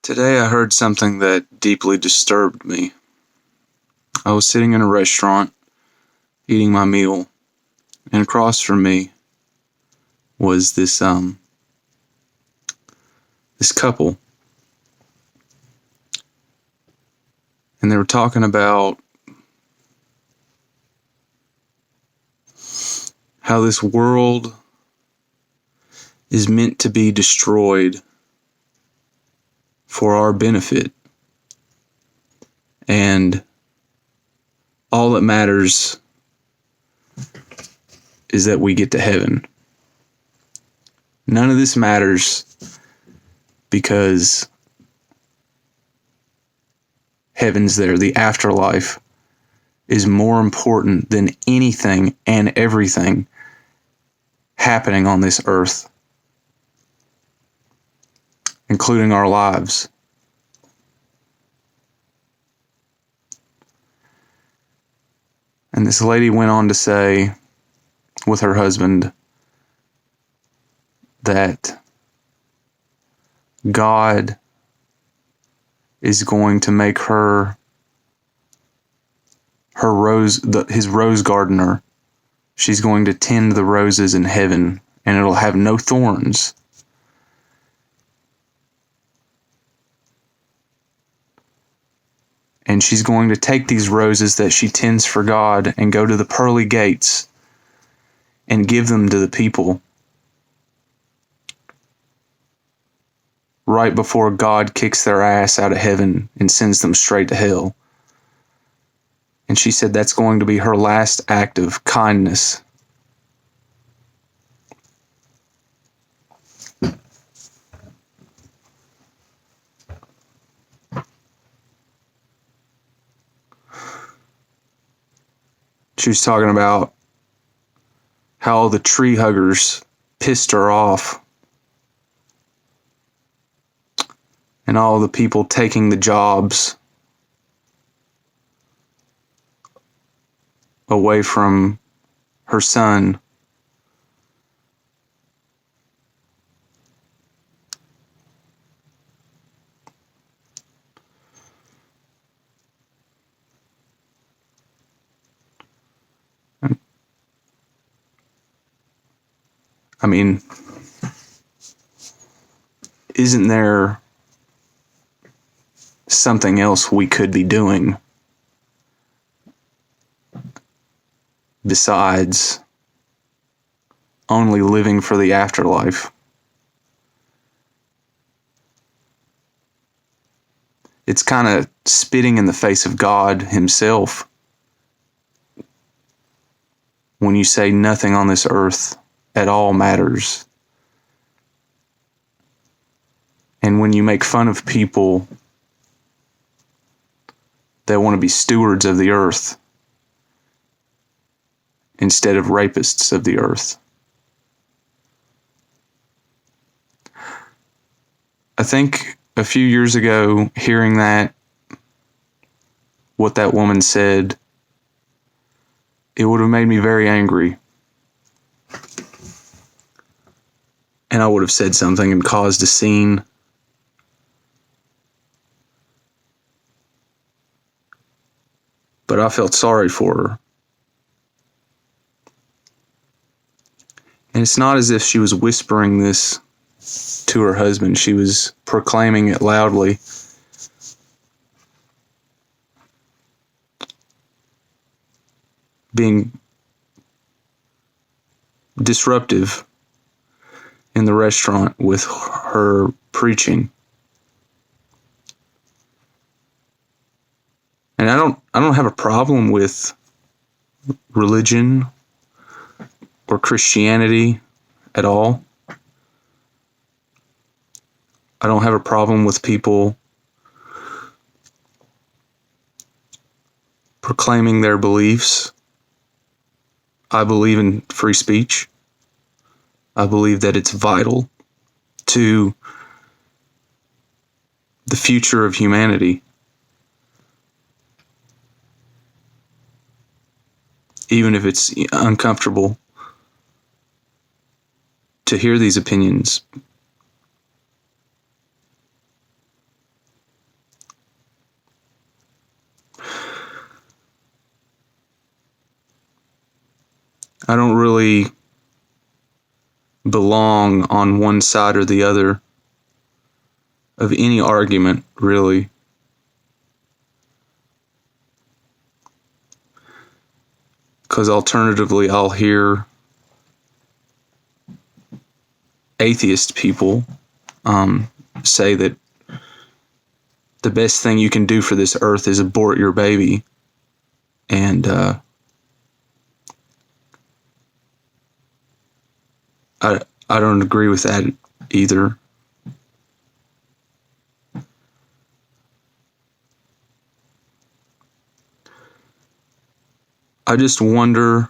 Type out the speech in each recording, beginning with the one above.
Today I heard something that deeply disturbed me. I was sitting in a restaurant, eating my meal, and across from me was this couple, and they were talking about how this world is meant to be destroyed for our benefit, and all that matters is that we get to heaven. None of this matters because heaven's there. The afterlife is more important than anything and everything happening on this earth, including our lives. And this lady went on to say, with her husband, that God is going to make his rose gardener. She's going to tend the roses in heaven, and it'll have no thorns. And she's going to take these roses that she tends for God and go to the pearly gates and give them to the people right before God kicks their ass out of heaven and sends them straight to hell. And she said that's going to be her last act of kindness. She was talking about how the tree huggers pissed her off, and all the people taking the jobs away from her son. I mean, isn't there something else we could be doing besides only living for the afterlife? It's kind of spitting in the face of God himself when you say nothing on this earth at all matters. And when you make fun of people that want to be stewards of the earth instead of rapists of the earth. I think a few years ago, hearing what that woman said, it would have made me very angry. And I would have said something and caused a scene. But I felt sorry for her. And it's not as if she was whispering this to her husband. She was proclaiming it loudly. Being disruptive in the restaurant with her preaching. And I don't have a problem with religion or Christianity at all. I don't have a problem with people proclaiming their beliefs. I believe in free speech. I believe that it's vital to the future of humanity. Even if it's uncomfortable to hear these opinions. I don't really belong on one side or the other of any argument, really. Because alternatively, I'll hear atheist people say that the best thing you can do for this earth is abort your baby. And I don't agree with that either. I just wonder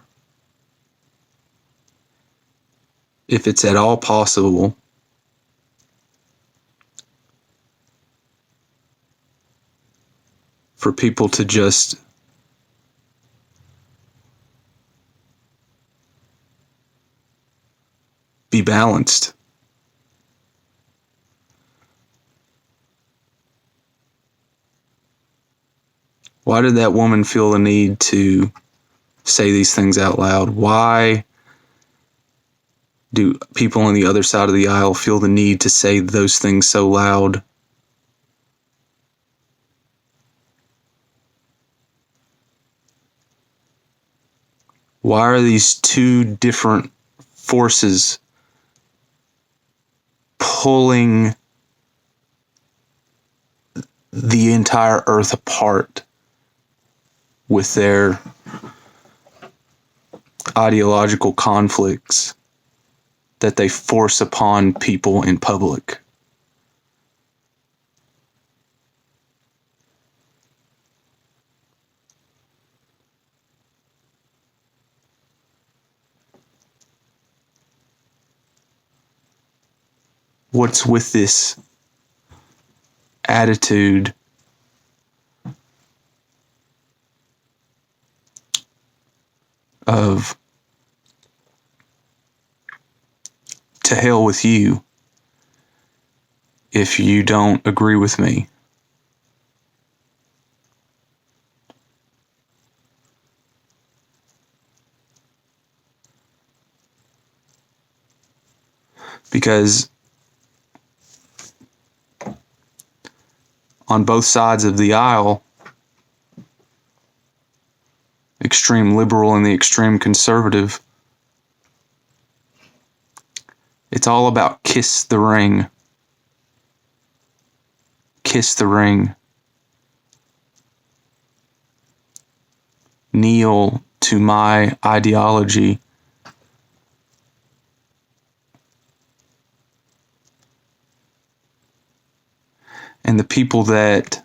if it's at all possible for people to just be balanced. Why did that woman feel the need to say these things out loud? Why do people on the other side of the aisle feel the need to say those things so loud? Why are these two different forces pulling the entire earth apart with their ideological conflicts that they force upon people in public? What's with this attitude of to hell with you if you don't agree with me? Because on both sides of the aisle, extreme liberal and the extreme conservative, it's all about kiss the ring. Kiss the ring. Kneel to my ideology. And the people that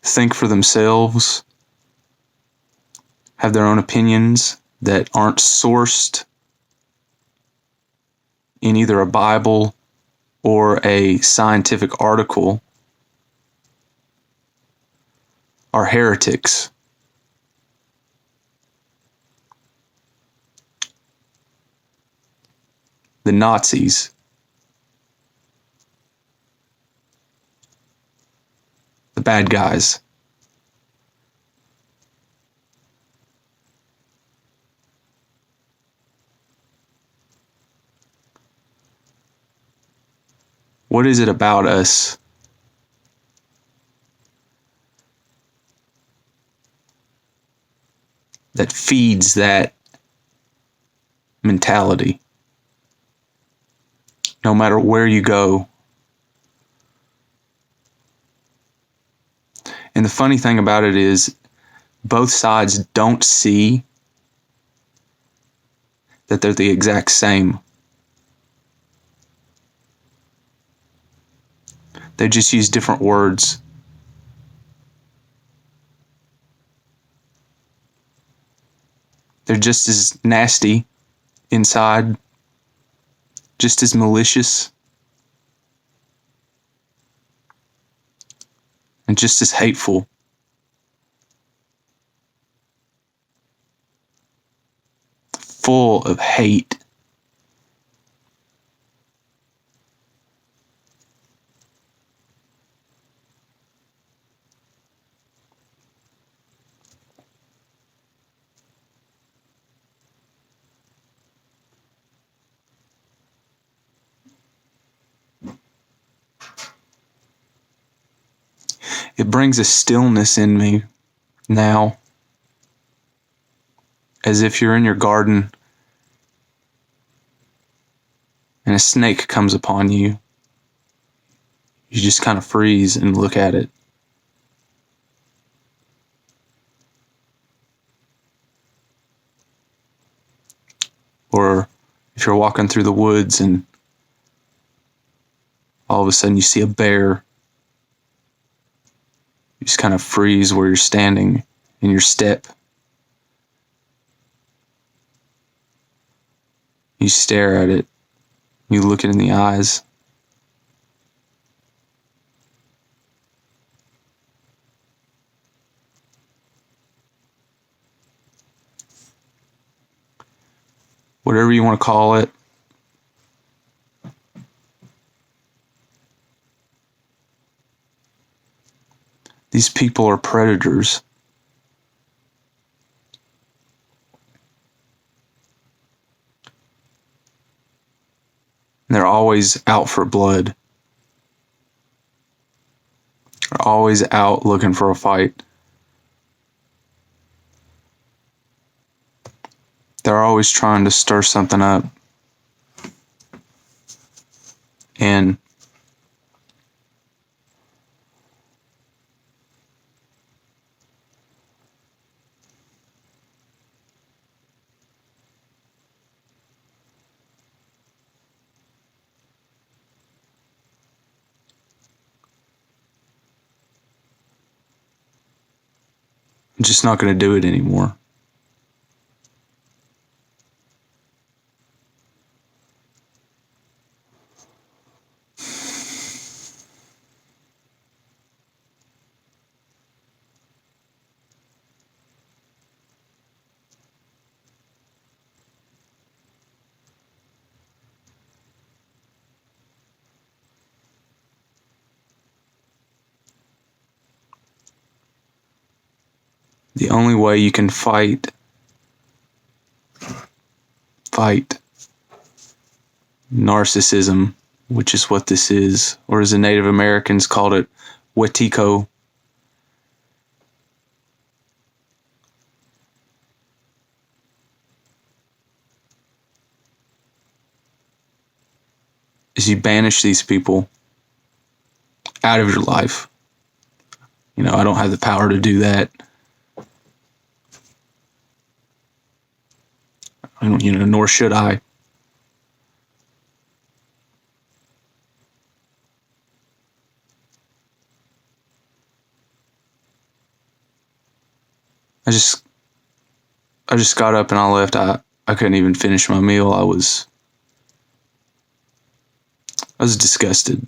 think for themselves, have their own opinions that aren't sourced in either a Bible or a scientific article, are heretics. The Nazis, the bad guys. What is it about us that feeds that mentality? No matter where you go. And the funny thing about it is, both sides don't see that they're the exact same. They just use different words. They're just as nasty inside, just as malicious, and just as hateful. Full of hate. It brings a stillness in me now, as if you're in your garden and a snake comes upon you. You just kind of freeze and look at it. Or if you're walking through the woods and all of a sudden you see a bear, you just kind of freeze where you're standing in your step. You stare at it. You look it in the eyes. Whatever you want to call it. These people are predators. They're always out for blood. They're always out looking for a fight. They're always trying to stir something up. And I'm just not going to do it anymore. The only way you can fight narcissism, which is what this is, or as the Native Americans called it, Wetiko, is you banish these people out of your life. You know, I don't have the power to do that. Nor should I. I just got up and I left. I couldn't even finish my meal. I was disgusted. I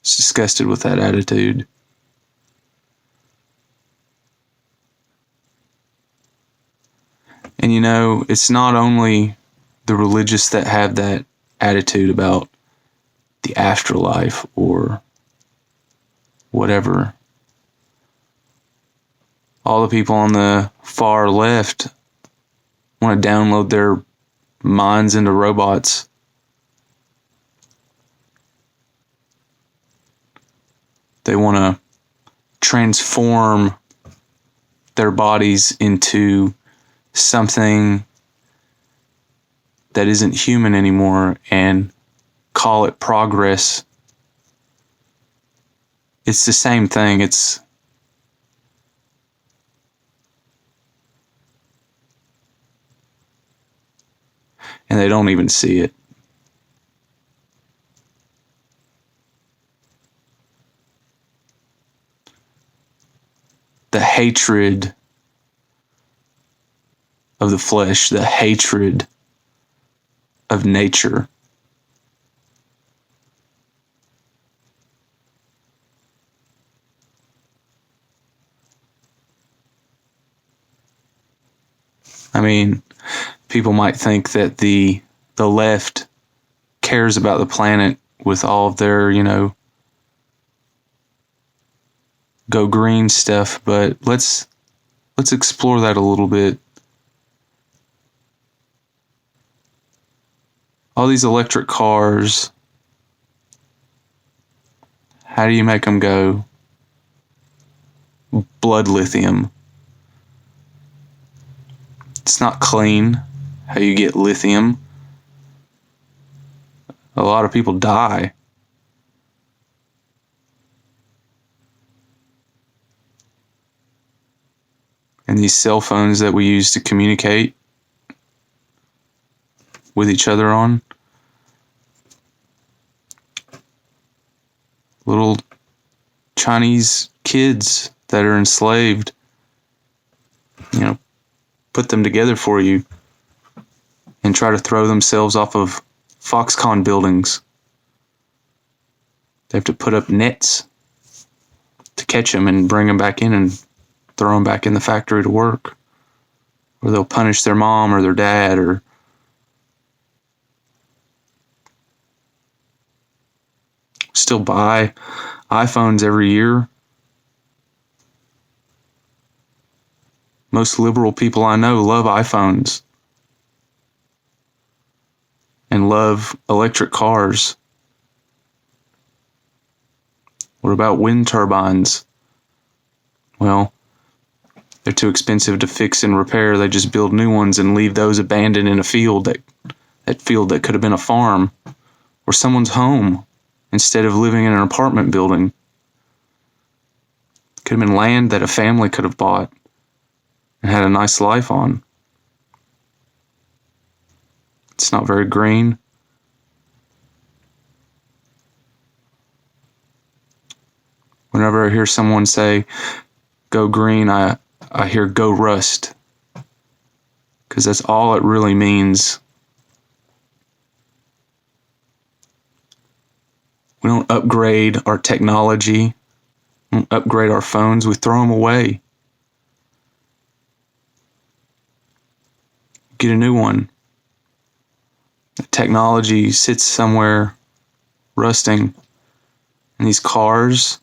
was disgusted with that attitude. And it's not only the religious that have that attitude about the afterlife or whatever. All the people on the far left want to download their minds into robots. They want to transform their bodies into something that isn't human anymore and call it progress. It's the same thing. And they don't even see it. The hatred of the flesh, the hatred of nature. I mean, people might think that the left cares about the planet with all of their, go green stuff, but let's explore that a little bit. All these electric cars, How do you make them go blood lithium? It's not clean how you get lithium. A lot of people die. And these cell phones that we use to communicate with each other on, little Chinese kids that are enslaved, put them together for you and try to throw themselves off of Foxconn buildings. They have to put up nets to catch them and bring them back in and throw them back in the factory to work. Or they'll punish their mom or their dad or still buy iPhones every year. Most liberal people I know love iPhones and love electric cars. What about wind turbines? Well, they're too expensive to fix and repair. They just build new ones and leave those abandoned in a field that could have been a farm or someone's home instead of living in an apartment building. Could have been land that a family could have bought and had a nice life on. It's not very green. Whenever I hear someone say, go green, I hear go rust. Because that's all it really means. We don't upgrade our technology. We don't upgrade our phones. We throw them away. Get a new one. The technology sits somewhere rusting. And these cars,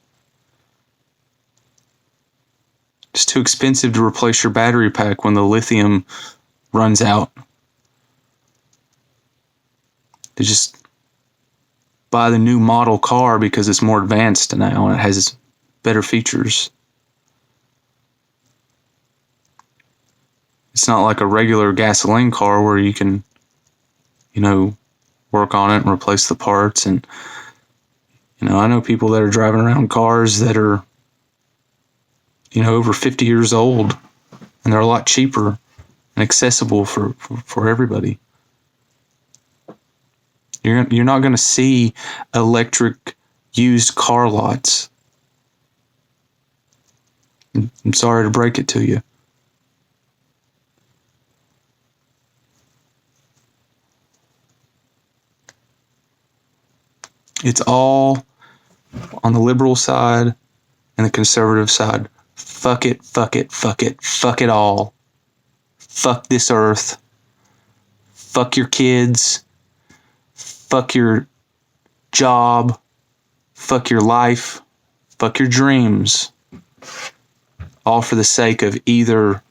it's too expensive to replace your battery pack when the lithium runs out. They just buy the new model car because it's more advanced now and it has better features. It's not like a regular gasoline car where you can, work on it and replace the parts. And, I know people that are driving around cars that are, over 50 years old, and they're a lot cheaper and accessible for everybody. You're not going to see electric used car lots. I'm sorry to break it to you. It's all on the liberal side and the conservative side. Fuck it, fuck it, fuck it, fuck it all. Fuck this earth. Fuck your kids. Fuck your job. Fuck your life. Fuck your dreams. All for the sake of either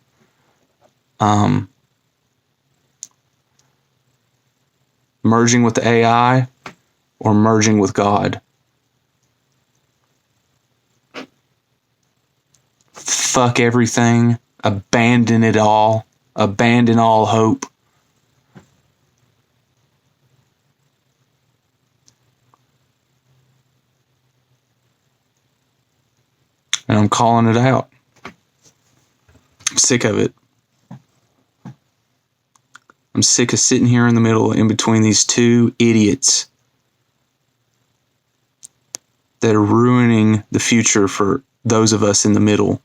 merging with the AI or merging with God. Fuck everything. Abandon it all. Abandon all hope. And I'm calling it out. I'm sick of it. I'm sick of sitting here in the middle, in between these two idiots that are ruining the future for those of us in the middle.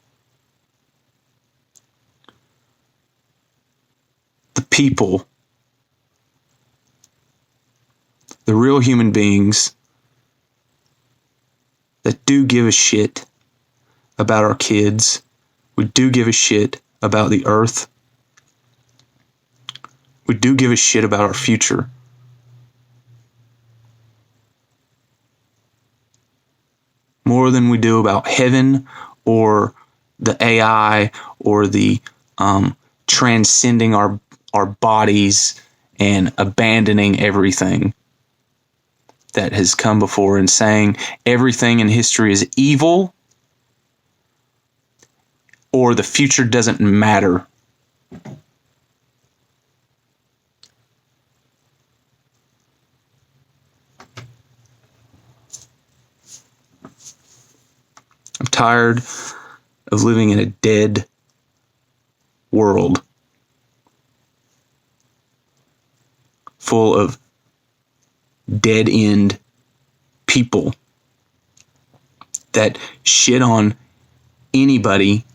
The people, the real human beings that do give a shit about our kids. We do give a shit about the earth. We do give a shit about our future. More than we do about heaven or the AI or the transcending our bodies and abandoning everything. that has come before and saying everything in history is evil or the future doesn't matter. I'm tired of living in a dead world full of dead-end people that shit on anybody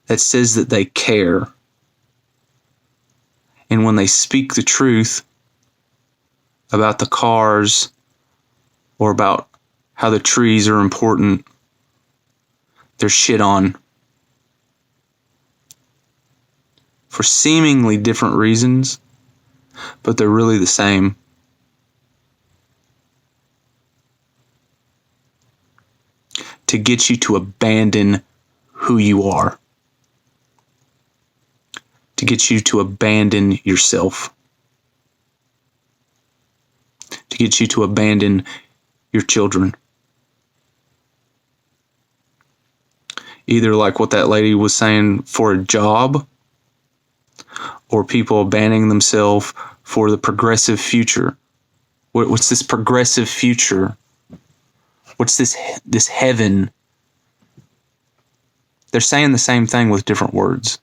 that says that they care. And when they speak the truth about the cars or about how the trees are important, they're shit on for seemingly different reasons, but they're really the same. To get you to abandon who you are. To get you to abandon yourself. To get you to abandon your children. Either like what that lady was saying, for a job, or people abandoning themselves for the progressive future. What's this progressive future? What's this heaven? They're saying the same thing with different words.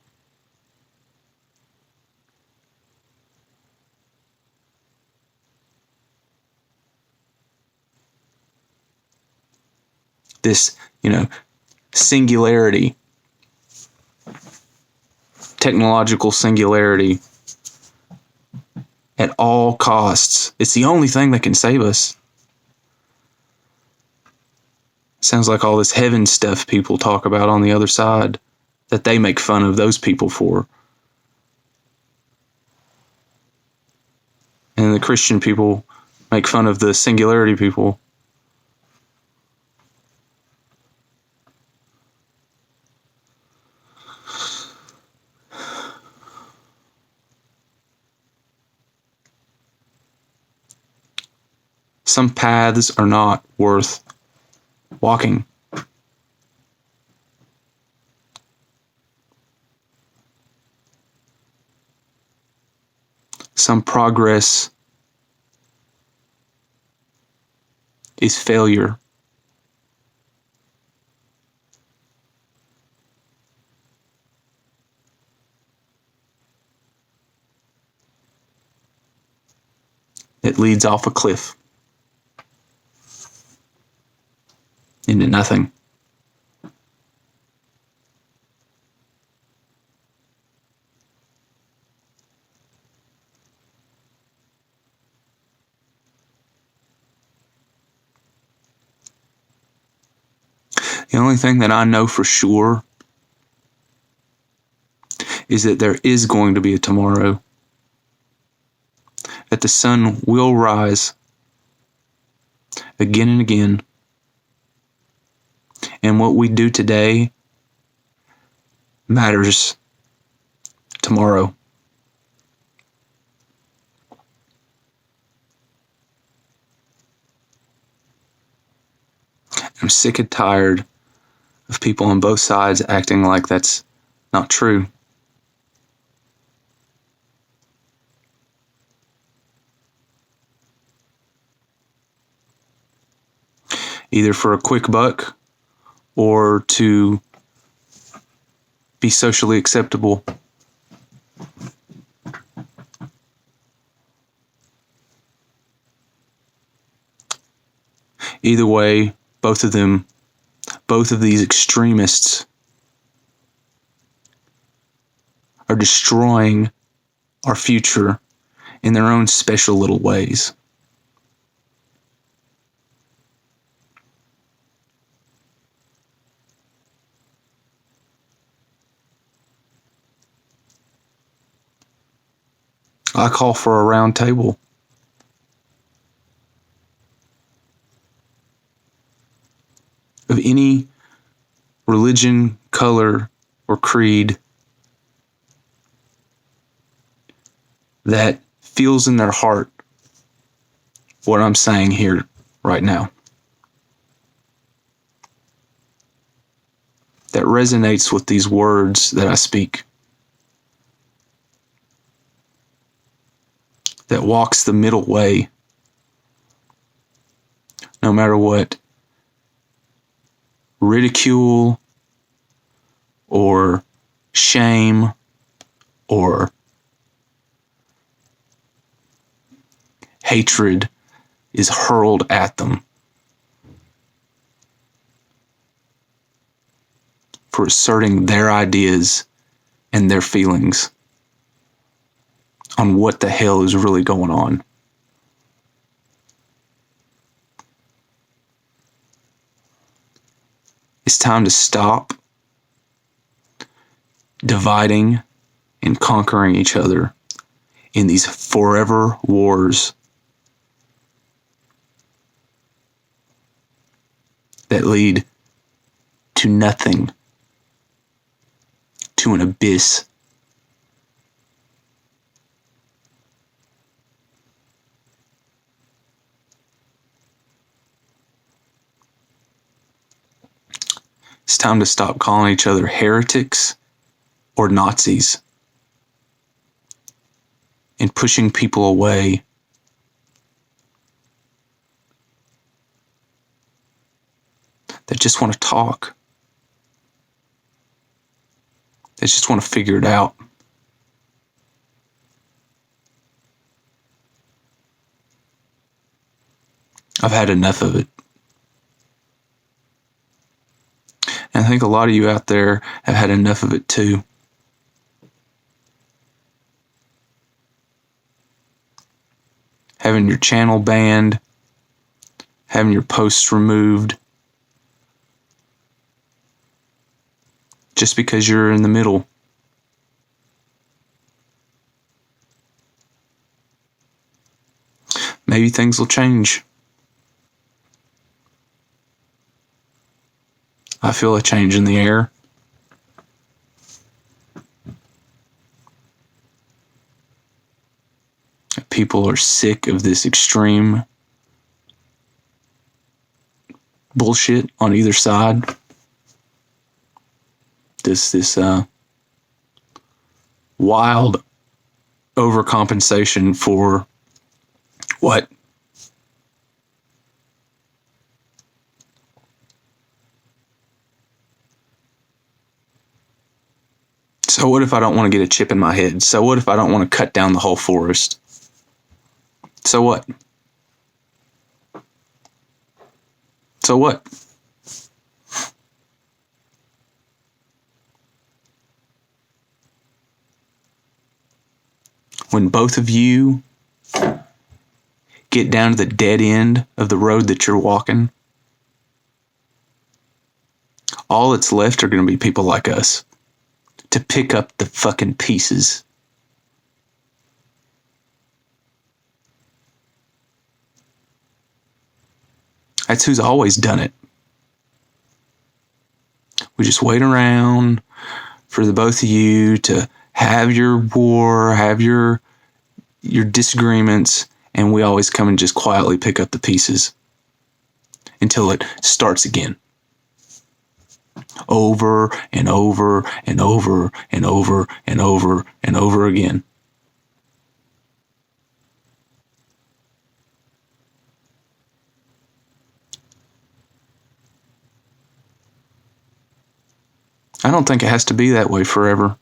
This, singularity, technological singularity at all costs. It's the only thing that can save us. Sounds like all this heaven stuff people talk about on the other side that they make fun of those people for. And the Christian people make fun of the singularity people. Some paths are not worth walking. Some progress is failure. It leads off a cliff into nothing. The only thing that I know for sure is that there is going to be a tomorrow. That the sun will rise again and again. And what we do today matters tomorrow. I'm sick and tired of people on both sides acting like that's not true. Either for a quick buck or to be socially acceptable. Either way, both of these extremists are destroying our future in their own special little ways. I call for a round table. Of any religion, color, or creed that feels in their heart what I'm saying here right now. That resonates with these words that I speak. That walks the middle way. No matter what ridicule or shame or hatred is hurled at them for asserting their ideas and their feelings on what the hell is really going on. It's time to stop dividing and conquering each other in these forever wars that lead to nothing, to an abyss. It's time to stop calling each other heretics or Nazis and pushing people away that just want to talk, that just want to figure it out. I've had enough of it. And I think a lot of you out there have had enough of it too. Having your channel banned, having your posts removed, just because you're in the middle. Maybe things will change. I feel a change in the air. People are sick of this extreme bullshit on either side. This wild overcompensation for what? So what if I don't want to get a chip in my head? So what if I don't want to cut down the whole forest? So what? So what? When both of you get down to the dead end of the road that you're walking, all that's left are going to be people like us to pick up the fucking pieces. That's who's always done it. We just wait around for the both of you to have your war, have your disagreements, and we always come and just quietly pick up the pieces until it starts again. Over and over and over and over and over and over again. I don't think it has to be that way forever.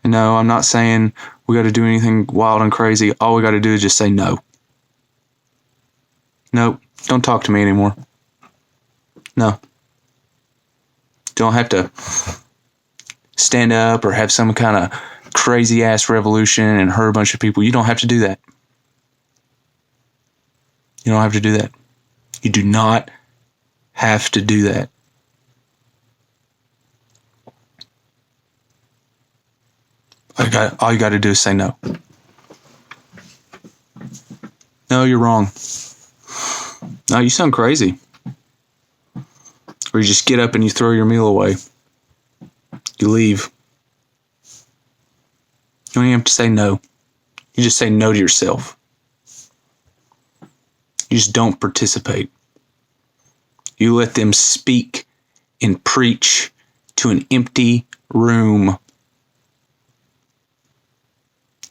And no, I'm not saying we got to do anything wild and crazy. All we got to do is just say no. No, don't talk to me anymore. No. Don't have to stand up or have some kind of crazy ass revolution and hurt a bunch of people. You don't have to do that. You don't have to do that. You do not have to do that. All you got to do is say no. No, you're wrong. No, you sound crazy. Or you just get up and you throw your meal away. You leave. You don't even have to say no. You just say no to yourself. You just don't participate. You let them speak and preach to an empty room.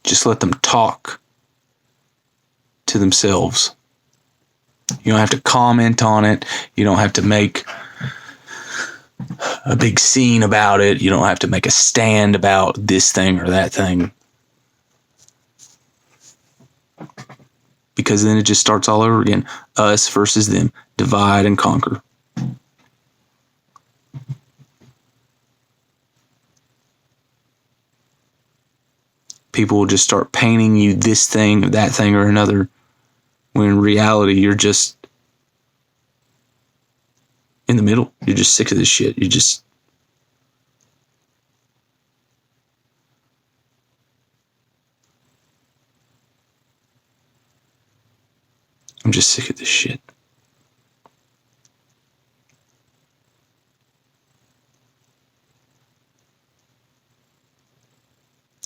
Just let them talk to themselves. You don't have to comment on it. You don't have to make a big scene about it. You don't have to make a stand about this thing or that thing. Because then it just starts all over again. Us versus them. Divide and conquer. People will just start painting you this thing, that thing, or another, when in reality, you're just in the middle. You're just sick of this shit. I'm just sick of this shit.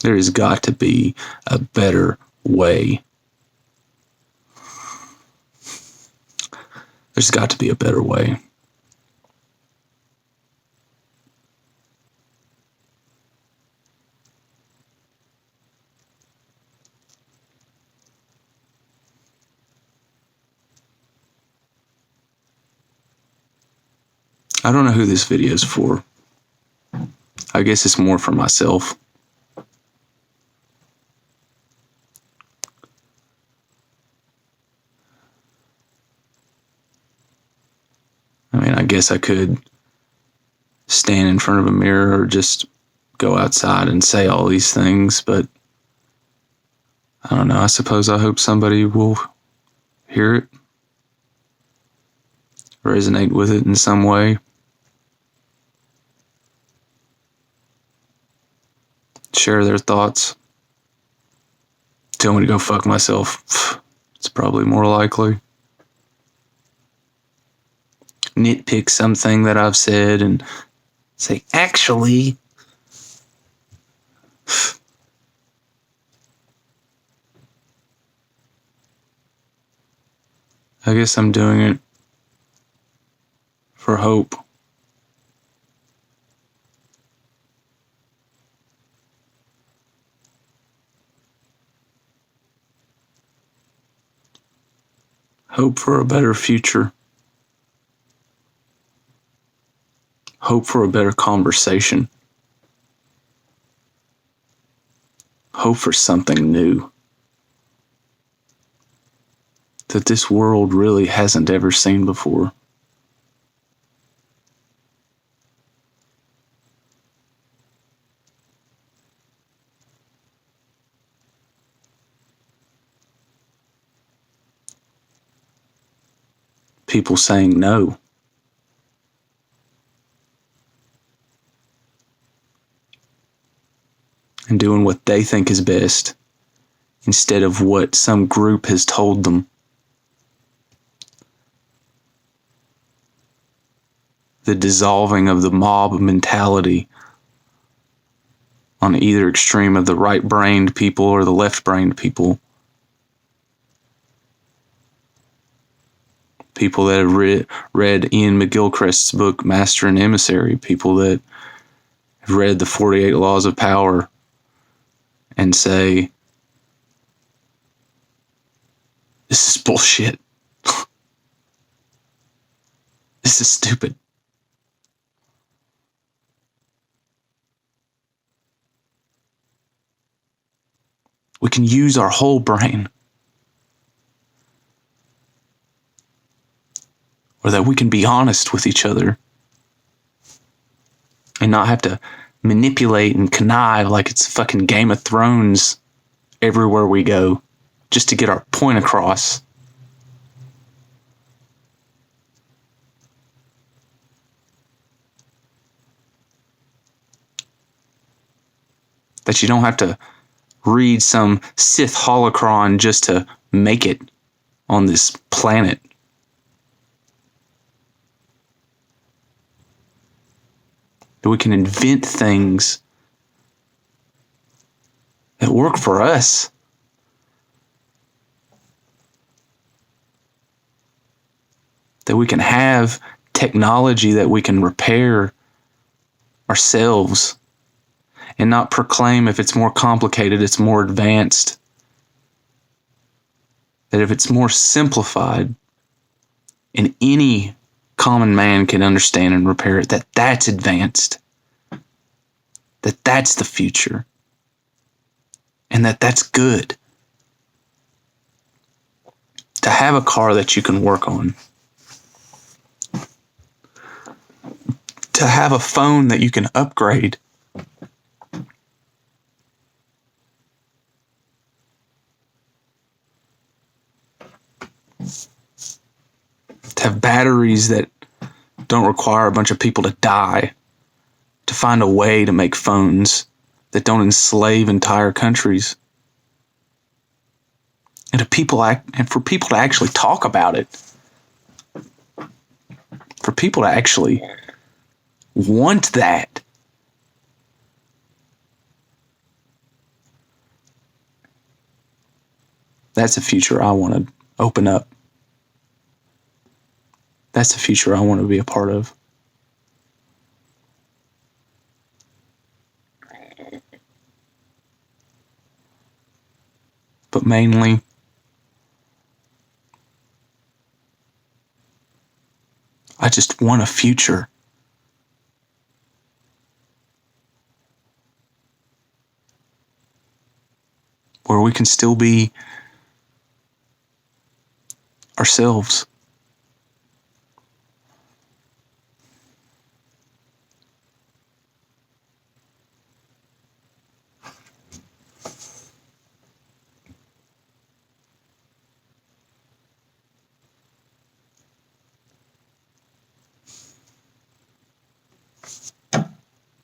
There has got to be a better way. There's got to be a better way. I don't know who this video is for. I guess it's more for myself. I mean, I guess I could stand in front of a mirror or just go outside and say all these things, but I don't know. I suppose I hope somebody will hear it, resonate with it in some way. Share their thoughts. Tell me to go fuck myself. It's probably more likely. Nitpick something that I've said and say, actually, I guess I'm doing it for hope. Hope for a better future. Hope for a better conversation. Hope for something new that this world really hasn't ever seen before. People saying no. And doing what they think is best instead of what some group has told them. The dissolving of the mob mentality on either extreme of the right-brained people or the left-brained people. People that have read Ian McGilchrist's book, Master and Emissary. People that have read the 48 Laws of Power and say, this is bullshit. This is stupid. We can use our whole brain. Or that we can be honest with each other and not have to manipulate and connive like it's fucking Game of Thrones everywhere we go just to get our point across. That you don't have to read some Sith holocron just to make it on this planet. That we can invent things that work for us. That we can have technology that we can repair ourselves and not proclaim if it's more complicated, it's more advanced. That if it's more simplified and any common man can understand and repair it, that's advanced. That's the future. And that's good. To have a car that you can work on. To have a phone that you can upgrade. To have batteries that don't require a bunch of people to die. To find a way to make phones that don't enslave entire countries. And for people to actually talk about it. For people to actually want that. That's a future I want to open up. That's the future I want to be a part of. But mainly, I just want a future where we can still be ourselves.